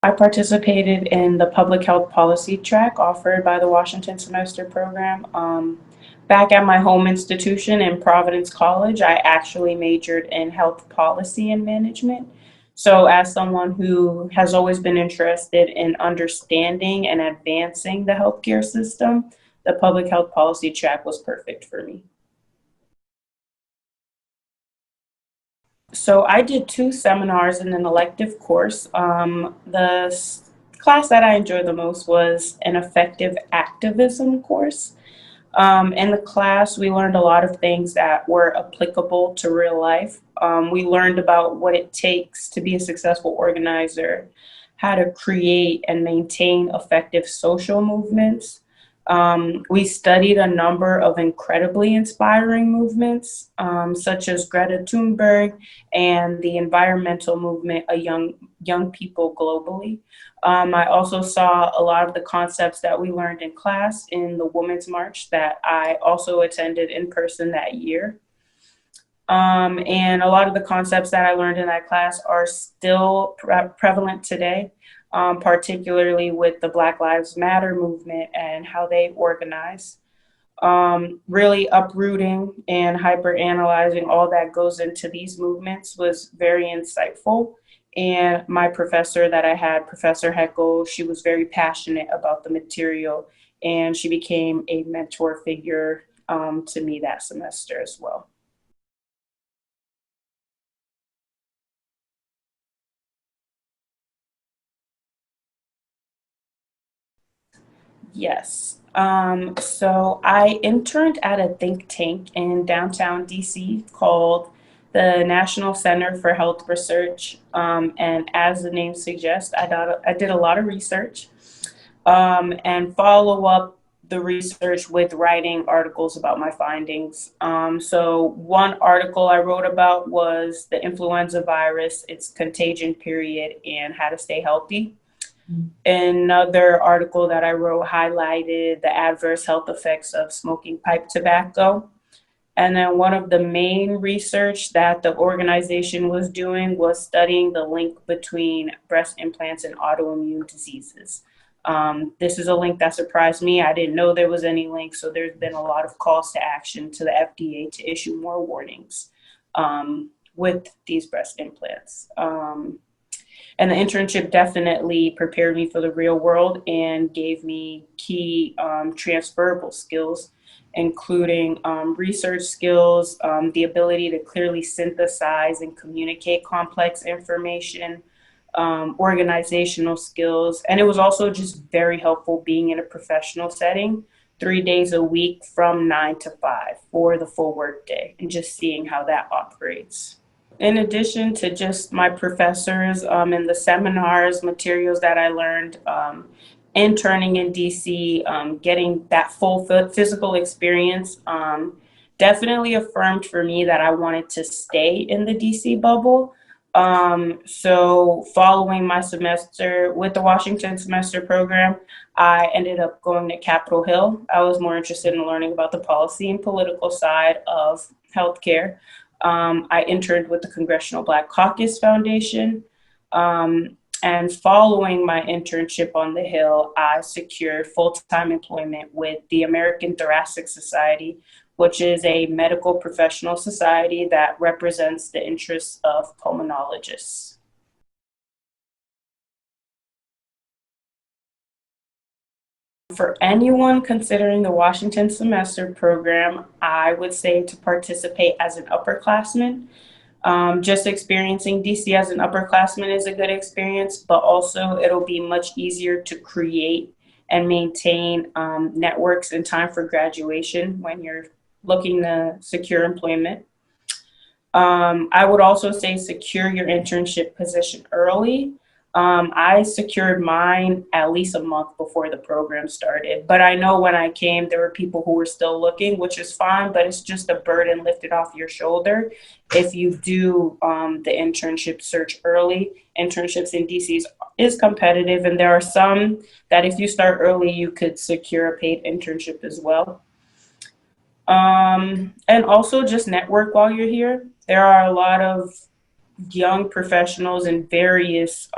I participated in the public health policy track offered by the Washington Semester Program. Back at my home institution in Providence College, I actually majored in health policy and management. So, as someone who has always been interested in understanding and advancing the healthcare system, the public health policy track was perfect for me. So I did two seminars in an elective course. Class that I enjoyed the most was an effective activism course. In the class, we learned a lot of things that were applicable to real life. We learned about what it takes to be a successful organizer, how to create and maintain effective social movements. We studied a number of incredibly inspiring movements, such as Greta Thunberg and the environmental movement of young people globally. I also saw a lot of the concepts that we learned in class in the Women's March that I also attended in person that year. And a lot of the concepts that I learned in that class are still prevalent today, particularly with the Black Lives Matter movement and how they organize. Really uprooting and hyper analyzing all that goes into these movements was very insightful. And my professor that I had, Professor Heckel, she was very passionate about the material and she became a mentor figure to me that semester as well. Yes. So I interned at a think tank in downtown DC called the National Center for Health Research. And as the name suggests, I did a lot of research and follow up the research with writing articles about my findings. So one article I wrote about was the influenza virus, its contagion period, and how to stay healthy. Another article that I wrote highlighted the adverse health effects of smoking pipe tobacco. And then one of the main research that the organization was doing was studying the link between breast implants and autoimmune diseases. This is a link that surprised me. I didn't know there was any link, so there's been a lot of calls to action to the FDA to issue more warnings with these breast implants. And the internship definitely prepared me for the real world and gave me key transferable skills, including research skills, the ability to clearly synthesize and communicate complex information, organizational skills. And it was also just very helpful being in a professional setting 3 days a week from 9 to 5 for the full workday and just seeing how that operates. In addition to just my professors and the seminars, materials that I learned, interning in DC, getting that full physical experience, definitely affirmed for me that I wanted to stay in the DC bubble. So following my semester with the Washington Semester Program, I ended up going to Capitol Hill. I was more interested in learning about the policy and political side of healthcare. I interned with the Congressional Black Caucus Foundation. And following my internship on the Hill, I secured full-time employment with the American Thoracic Society, which is a medical professional society that represents the interests of pulmonologists. For anyone considering the Washington Semester Program, I would say to participate as an upperclassman. Just experiencing DC as an upperclassman is a good experience, but also it'll be much easier to create and maintain networks in time for graduation when you're looking to secure employment. I would also say secure your internship position early. I secured mine at least a month before the program started. But I know when I came, there were people who were still looking, which is fine, but it's just a burden lifted off your shoulder if you do the internship search early. Internships in DC is competitive, and there are some that if you start early, you could secure a paid internship as well. And also just network while you're here. There are a lot of young professionals in various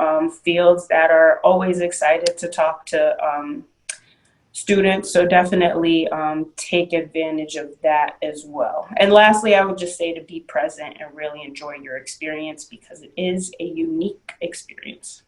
fields that are always excited to talk to students. So definitely take advantage of that as well. And lastly, I would just say to be present and really enjoy your experience because it is a unique experience.